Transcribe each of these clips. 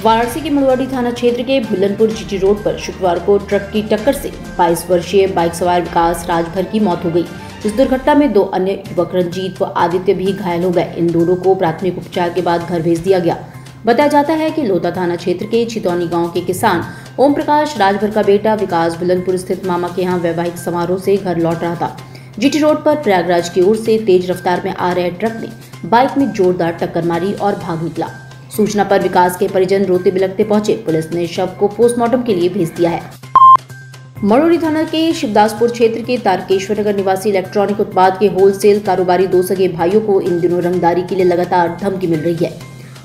वाराणसी के मड़वाड़ी थाना क्षेत्र के भुल्लनपुर जीटी रोड पर शुक्रवार को ट्रक की टक्कर से 22 वर्षीय बाइक सवार विकास राजभर की मौत हो गई। इस दुर्घटना में 2 अन्य युवक रंजीत व आदित्य भी घायल हो गए। इन दोनों को प्राथमिक उपचार के बाद घर भेज दिया गया। बताया जाता है कि लोता थाना क्षेत्र के छितौनी गांव के किसान ओम प्रकाश राजभर का बेटा विकास भुल्लनपुर स्थित मामा के यहाँ वैवाहिक समारोह से घर लौट रहा था। जीटी रोड पर प्रयागराज की ओर से तेज रफ्तार में आ रहे ट्रक ने बाइक में जोरदार टक्कर मारी और भाग निकला। सूचना पर विकास के परिजन रोते बिलखते पहुंचे। पुलिस ने शव को पोस्टमार्टम के लिए भेज दिया है। मड़वाड़ी थाना के शिवदासपुर क्षेत्र के तारकेश्वर नगर निवासी इलेक्ट्रॉनिक उत्पाद के होलसेल कारोबारी 2 सगे भाइयों को इन दिनों रंगदारी के लिए लगातार धमकी मिल रही है।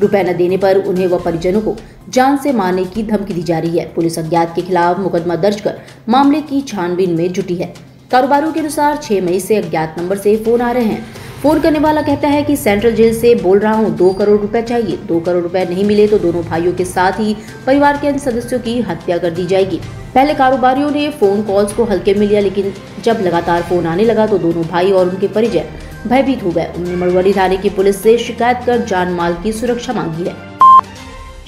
रुपए न देने पर उन्हें व परिजनों को जान से मारने की धमकी दी जा रही है। पुलिस अज्ञात के खिलाफ मुकदमा दर्ज कर मामले की छानबीन में जुटी है। कारोबारियों के अनुसार 6 मई से अज्ञात नंबर से फोन आ रहे हैं। फोन करने वाला कहता है कि सेंट्रल जेल से बोल रहा हूं, 2 करोड़ रुपए चाहिए। 2 करोड़ रुपए नहीं मिले तो दोनों भाइयों के साथ ही परिवार के अन्य सदस्यों की हत्या कर दी जाएगी। पहले कारोबारियों ने फोन कॉल्स को हल्के में लिया, लेकिन जब लगातार फोन आने लगा तो दोनों भाई और उनके परिजन भयभीत हो गए। उन्होंने मड़वाड़ी थाने की पुलिस से शिकायत कर जान माल की सुरक्षा मांगी है।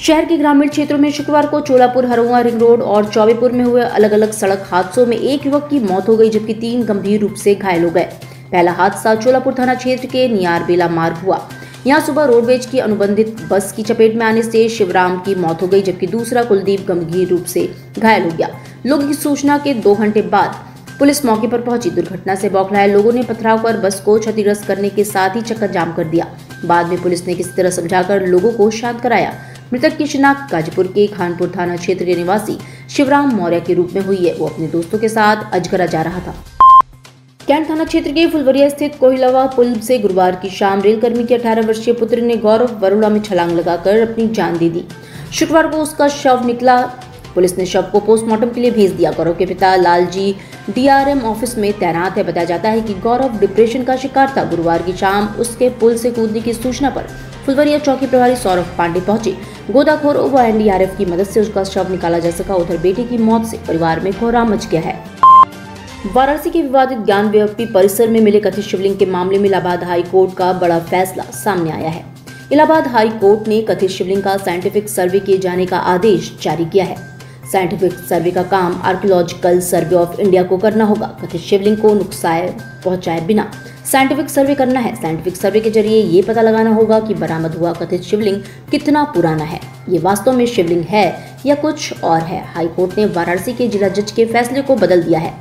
शहर के ग्रामीण क्षेत्रों में शुक्रवार को चोलापुर, हरोआ रिंग रोड और चौबेपुर में हुए अलग अलग सड़क हादसों में एक युवक की मौत हो गई, जबकि 3 गंभीर रूप से घायल हो गए। पहला हादसा चोलापुर थाना क्षेत्र के नियार बेला मार्ग हुआ। यहां सुबह रोडवेज की अनुबंधित बस की चपेट में आने से शिवराम की मौत हो गई, जबकि दूसरा कुलदीप गंभीर रूप से घायल हो गया। लोगों की सूचना के 2 घंटे बाद पुलिस मौके पर पहुंची। दुर्घटना से बौखलाए लोगों ने पथराव कर बस को क्षतिग्रस्त करने के साथ ही चक्का जाम कर दिया। बाद में पुलिस ने किसी तरह समझाकर लोगों को शांत कराया। मृतक की शिनाख्त गाजीपुर के खानपुर थाना क्षेत्र के निवासी शिवराम मौर्य के रूप में हुई है। वो अपने दोस्तों के साथ अजगरा जा रहा था। कैंट थाना क्षेत्र के फुलवरिया स्थित कोहिलवा पुल से गुरुवार की शाम रेलकर्मी के 18 वर्षीय पुत्र ने गौरव वरुणा में छलांग लगाकर अपनी जान दे दी। शुक्रवार को उसका शव निकला। पुलिस ने शव को पोस्टमार्टम के लिए भेज दिया। गौरव के पिता लालजी डीआरएम ऑफिस में तैनात है। बताया जाता है कि गौरव डिप्रेशन का शिकार था। गुरुवार की शाम उसके पुल से कूदने की सूचना पर फुलवरिया चौकी प्रभारी सौरभ पांडे पहुंचे। गोताखोरों व एनडीआरएफ की मदद से उसका शव निकाला जा सका। उधर बेटे की मौत से परिवार में कोहराम मच गया है। वाराणसी के विवादित ज्ञान व्यापी परिसर में मिले कथित शिवलिंग के मामले में इलाहाबाद हाई कोर्ट का बड़ा फैसला सामने आया है। इलाहाबाद हाई कोर्ट ने कथित शिवलिंग का साइंटिफिक सर्वे किए जाने का आदेश जारी किया है। साइंटिफिक सर्वे का काम आर्कियोलॉजिकल सर्वे ऑफ इंडिया को करना होगा। कथित शिवलिंग को नुकसान पहुंचाए बिना साइंटिफिक सर्वे करना है। साइंटिफिक सर्वे के जरिए ये पता लगाना होगा कि बरामद हुआ कथित शिवलिंग कितना पुराना है, ये वास्तव में शिवलिंग है या कुछ और है। हाई कोर्ट ने वाराणसी के जिला जज के फैसले को बदल दिया है।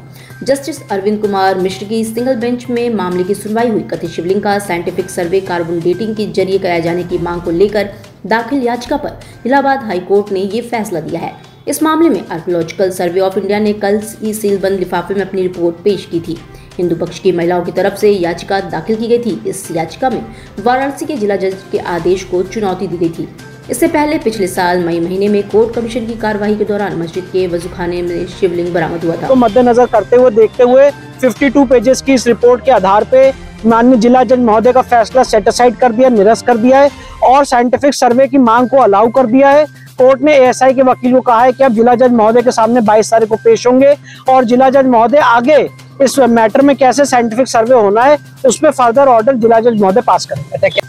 जस्टिस अरविंद कुमार मिश्र की सिंगल बेंच में मामले की सुनवाई हुई। कथित शिवलिंग का साइंटिफिक सर्वे कार्बन डेटिंग के जरिए कराए जाने की मांग को लेकर दाखिल याचिका पर इलाहाबाद हाई कोर्ट ने ये फैसला दिया है। इस मामले में आर्कियोलॉजिकल सर्वे ऑफ इंडिया ने कल ही सीलबंद लिफाफे में अपनी रिपोर्ट पेश की थी। हिंदू पक्ष की महिलाओं की तरफ से याचिका दाखिल की गई थी। इस याचिका में वाराणसी के जिला जज के आदेश को चुनौती दी गई थी। इससे पहले पिछले साल मई महीने में कोर्ट कमीशन की कार्यवाही के दौरान मस्जिद के वजूखाने में शिवलिंग बरामद हुआ था। तो मद्देनजर करते हुए देखते हुए 52 पेजेस की इस रिपोर्ट के आधार पे माननीय जिला जज महोदय का फैसला सेट असाइड कर दिया, निरस्त कर दिया है और साइंटिफिक सर्वे की मांग को अलाउ कर दिया है। कोर्ट ने एएसआई के वकील को कहा है कि अब जिला जज महोदय के सामने 22 तारीख को पेश होंगे और जिला जज महोदय आगे इस मैटर में कैसे साइंटिफिक सर्वे होना है उस पर फर्दर ऑर्डर जिला जज महोदय पास करेंगे।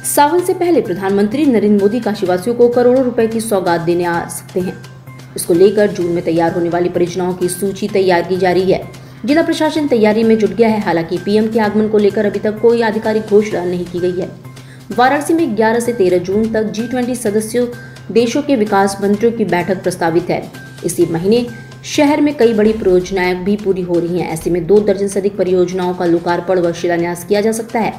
सावन से पहले प्रधानमंत्री नरेंद्र मोदी काशीवासियों को करोड़ों रुपए की सौगात देने आ सकते हैं। इसको लेकर जून में तैयार होने वाली परियोजनाओं की सूची तैयार की जा रही है। जिला प्रशासन तैयारी में जुट गया है। हालांकि पीएम के आगमन को लेकर अभी तक कोई आधिकारिक घोषणा नहीं की गई है। वाराणसी में 11 से 13 जून तक G20 सदस्यों देशों के विकास मंत्रियों की बैठक प्रस्तावित है। इसी महीने शहर में कई बड़ी परियोजनाएं भी पूरी हो रही हैं। ऐसे में 2 दर्जन से अधिक परियोजनाओं का लोकार्पण व शिलान्यास किया जा सकता है।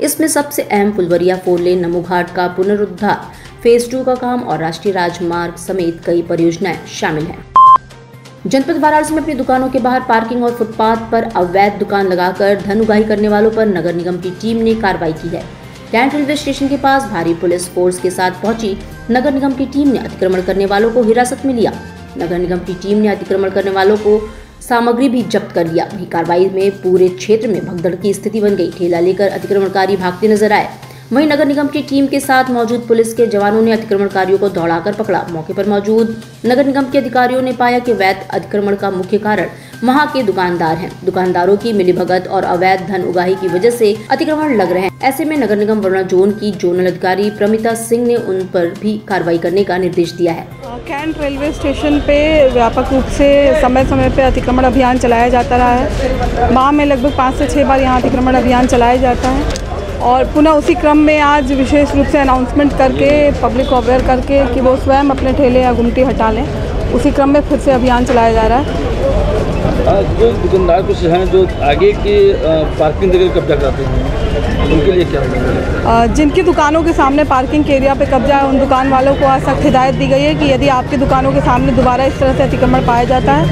इसमें सबसे अहम फुलवरिया 4 लेन नमो घाट का पुनरुद्धार, फेज 2 का काम और राष्ट्रीय राजमार्ग समेत कई परियोजनाएं शामिल हैं। जनपद वाराणसी में अपनी दुकानों के बाहर पार्किंग और फुटपाथ पर अवैध दुकान लगाकर धन उगाही करने वालों पर नगर निगम की टीम ने कार्रवाई की है। कैंट रेलवे स्टेशन के पास भारी पुलिस फोर्स के साथ पहुंची नगर निगम की टीम ने अतिक्रमण करने वालों को हिरासत में लिया। नगर निगम की टीम ने अतिक्रमण करने वालों को सामग्री भी जब्त कर लिया। वहीं कार्रवाई में पूरे क्षेत्र में भगदड़ की स्थिति बन गई। ठेला लेकर अतिक्रमणकारी भागते नजर आए। वहीं नगर निगम की टीम के साथ मौजूद पुलिस के जवानों ने अतिक्रमणकारियों को दौड़ाकर पकड़ा। मौके पर मौजूद नगर निगम के अधिकारियों ने पाया कि अवैध अतिक्रमण का मुख्य कारण वहां के दुकानदार हैं। दुकानदारों की मिलीभगत और अवैध धन उगाही की वजह से अतिक्रमण लग रहे हैं। ऐसे में नगर निगम वरुणा जोन की जोनल अधिकारी प्रमिता सिंह ने उन पर भी कार्रवाई करने का निर्देश दिया है। कैंट रेलवे स्टेशन पे व्यापक रूप से समय समय पे अतिक्रमण अभियान चलाया जाता रहा है। माह में लगभग 5 से 6 बार यहाँ अतिक्रमण अभियान चलाया जाता है और पुनः उसी क्रम में आज विशेष रूप से अनाउंसमेंट करके पब्लिक को अवेयर करके कि वो स्वयं अपने ठेले या गुमटी हटा लें, उसी क्रम में फिर से अभियान चलाया जा रहा है। जो दुकानदार कुछ हैं जो आगे की पार्किंग जगह कब्जा करते हैं, उनके लिए क्या होगा? जिनकी दुकानों के सामने पार्किंग के एरिया पे कब्जा है, उन दुकान वालों को आज सख्त हिदायत दी गई है कि यदि आपकी दुकानों के सामने दोबारा इस तरह से अतिक्रमण पाया जाता है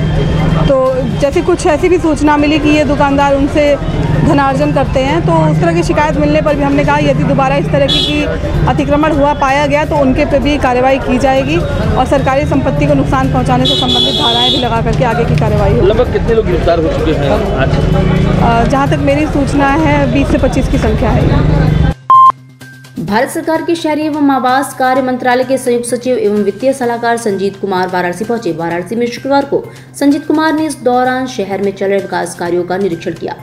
तो जैसे कुछ ऐसी भी सूचना मिली कि ये दुकानदार उनसे धनार्जन करते हैं, तो उस तरह की शिकायत मिलने पर भी हमने कहा यदि दोबारा इस तरह की अतिक्रमण हुआ पाया गया तो उनके पे भी कार्रवाई की जाएगी और सरकारी संपत्ति को नुकसान पहुंचाने से संबंधित धाराएं भी लगा करके आगे की कार्रवाई होगी। लगभग कितने लोग गिरफ्तार हो चुके हैं आज? जहाँ तक मेरी सूचना है 20 से 25 की संख्या है। भारत सरकार के शहरी एवं आवास कार्य मंत्रालय के संयुक्त सचिव एवं वित्तीय सलाहकार संजीत कुमार वाराणसी पहुंचे। वाराणसी में शुक्रवार को संजीत कुमार ने इस दौरान शहर में चल रहे विकास कार्यों का निरीक्षण किया।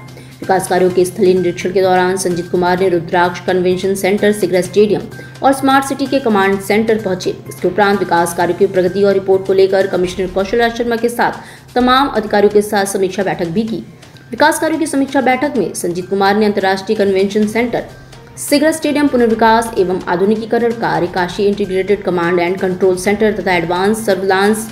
विकास कार्यों के स्थलीय निरीक्षण के दौरान संजीत कुमार ने रुद्राक्ष कन्वेंशन सेंटर, सिगरा स्टेडियम और स्मार्ट सिटी के कमांड सेंटर पहुंचे। इसके उपरांत विकास कार्यों की प्रगति और रिपोर्ट को लेकर कमिश्नर कौशल राज शर्मा के साथ तमाम अधिकारियों के साथ समीक्षा बैठक भी की। विकास कार्यों की समीक्षा बैठक में संजीत कुमार ने अंतर्राष्ट्रीय कन्वेंशन सेंटर, सिगरा स्टेडियम पुनर्विकास एवं आधुनिकीकरण कार्य, Kashi integrated command and control centre तथा एडवांस सर्विलांस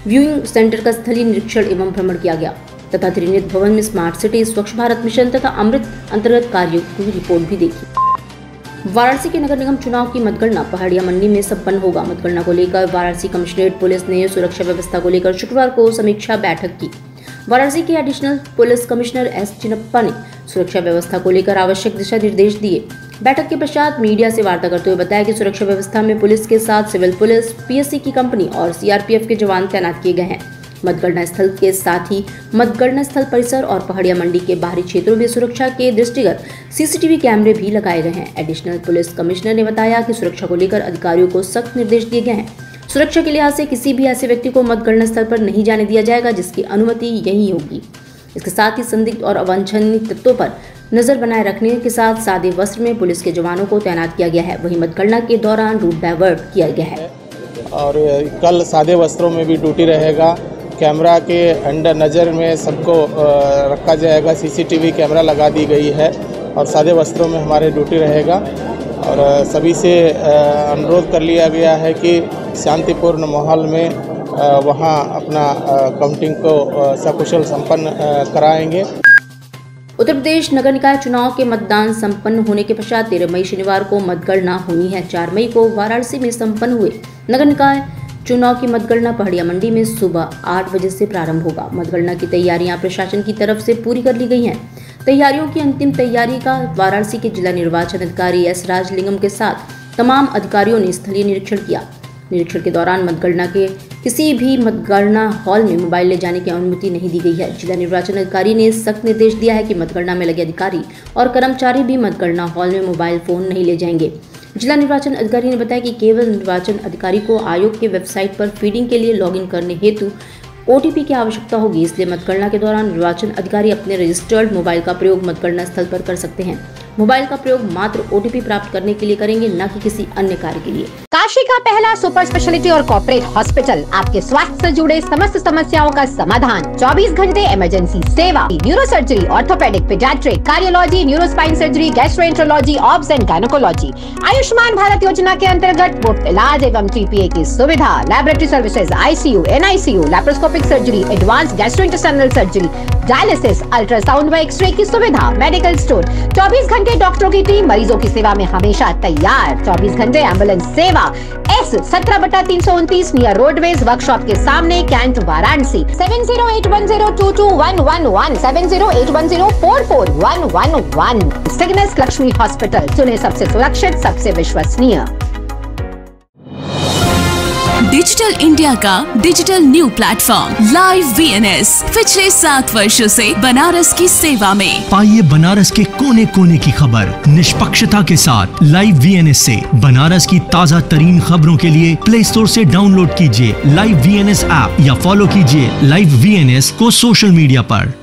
व्यूइंग सेंटर का स्थलीय निरीक्षण एवं भ्रमण किया गया तथा त्रिनेत्र भवन में स्मार्ट सिटी, स्वच्छ भारत मिशन तथा अमृत अंतर्गत कार्यों की रिपोर्ट भी देखी। वाराणसी के नगर निगम चुनाव की मतगणना पहाड़िया मंडी में संपन्न होगा। मतगणना को लेकर वाराणसी कमिश्नरेट पुलिस ने सुरक्षा व्यवस्था को लेकर शुक्रवार को समीक्षा बैठक की। वाराणसी के additional police commissioner S Chinappa ने सुरक्षा व्यवस्था को लेकर आवश्यक दिशा निर्देश दिए। बैठक के पश्चात मीडिया से वार्ता करते हुए बताया कि सुरक्षा व्यवस्था में पुलिस के साथ सिविल पुलिस, पीएससी की कंपनी और सीआरपीएफ के जवान तैनात किए गए हैं। मतगणना स्थल के साथ ही मतगणना स्थल परिसर और पहाड़िया मंडी के बाहरी क्षेत्रों में सुरक्षा के दृष्टिगत सीसीटीवी कैमरे भी लगाए गए हैं। एडिशनल पुलिस कमिश्नर ने बताया कि सुरक्षा को लेकर अधिकारियों को सख्त निर्देश दिए गए हैं। सुरक्षा के लिहाज से किसी भी ऐसे व्यक्ति को मतगणना स्थल पर नहीं जाने दिया जाएगा जिसकी अनुमति यही होगी। इसके साथ ही संदिग्ध और अवांछनीय तत्वों पर नजर बनाए रखने के साथ सादे वस्त्र में पुलिस के जवानों को तैनात किया गया है। वहीं मतगणना के दौरान रूट डाइवर्ट किया गया है और कल सादे वस्त्रों में भी ड्यूटी रहेगा। कैमरा के अंडर नज़र में सबको रखा जाएगा। सीसीटीवी कैमरा लगा दी गई है और सादे वस्त्रों में हमारे ड्यूटी रहेगा और सभी से अनुरोध कर लिया गया है कि शांतिपूर्ण माहौल में वहां अपना काउंटिंग को सकुशल संपन्न कराएंगे। उत्तर प्रदेश नगर निकाय चुनाव के मतदान संपन्न होने के पश्चात 13 मई शनिवार को मतगणना होनी है। 4 मई को वाराणसी में संपन्न हुए नगर निकाय चुनाव की मतगणना पहाड़िया मंडी में सुबह 8 बजे से प्रारंभ होगा। मतगणना की तैयारियां प्रशासन की तरफ से पूरी कर ली गई हैं। तैयारियों की अंतिम तैयारी का वाराणसी के जिला निर्वाचन अधिकारी एस राजलिंगम के साथ तमाम अधिकारियों ने स्थलीय निरीक्षण किया। निरीक्षण के दौरान मतगणना के किसी भी मतगणना हॉल में मोबाइल ले जाने की अनुमति नहीं दी गई है। जिला निर्वाचन अधिकारी ने सख्त निर्देश दिया है कि मतगणना में लगे अधिकारी और कर्मचारी भी मतगणना हॉल में मोबाइल फोन नहीं ले जाएंगे। जिला निर्वाचन अधिकारी ने बताया कि केवल निर्वाचन अधिकारी को आयोग के वेबसाइट पर फीडिंग के लिए लॉगिन करने हेतु ओटीपी की आवश्यकता होगी, इसलिए मतगणना के दौरान निर्वाचन अधिकारी अपने रजिस्टर्ड मोबाइल का प्रयोग मतगणना स्थल पर कर सकते हैं। मोबाइल का प्रयोग मात्र ओटीपी प्राप्त करने के लिए करेंगे, न कि किसी अन्य कार्य के लिए। काशी का पहला सुपर स्पेशलिटी और कॉर्पोरेट हॉस्पिटल आपके स्वास्थ्य से जुड़े समस्त समस्याओं का समाधान। 24 घंटे इमरजेंसी सेवा, neuro surgery, orthopaedic, paediatric, cardiology, neurospine surgery, gastroenterology, obs and gynaecology. Ayushman Bharat Yojana के अंतर्गत मुफ्त इलाज एवं टीपीए की सुविधा, laboratory services, ICU, NICU, laparoscopic surgery, advance gastrointestinal surgery, dialysis, ultrasound व एक्सरे की सुविधा, मेडिकल स्टोर, 24 घंटे डॉक्टरों की टीम मरीजों की सेवा में हमेशा तैयार, 24 घंटे एम्बुलेंस सेवा। एस 17/329 नियर रोडवेज वर्कशॉप के सामने, Cantt, Varanasi. 7081022111 7081044111। Cygnus Lakshmi hospital, सुने सबसे सुरक्षित, सबसे विश्वसनीय। डिजिटल इंडिया का digital new platform live VNS पिछले 7 वर्षों से बनारस की सेवा में। पाइए बनारस के कोने कोने की खबर निष्पक्षता के साथ। लाइव VNS से बनारस की ताज़ा तरीन खबरों के लिए प्ले स्टोर से डाउनलोड कीजिए लाइव VNS ऐप या फॉलो कीजिए लाइव VNS को सोशल मीडिया पर।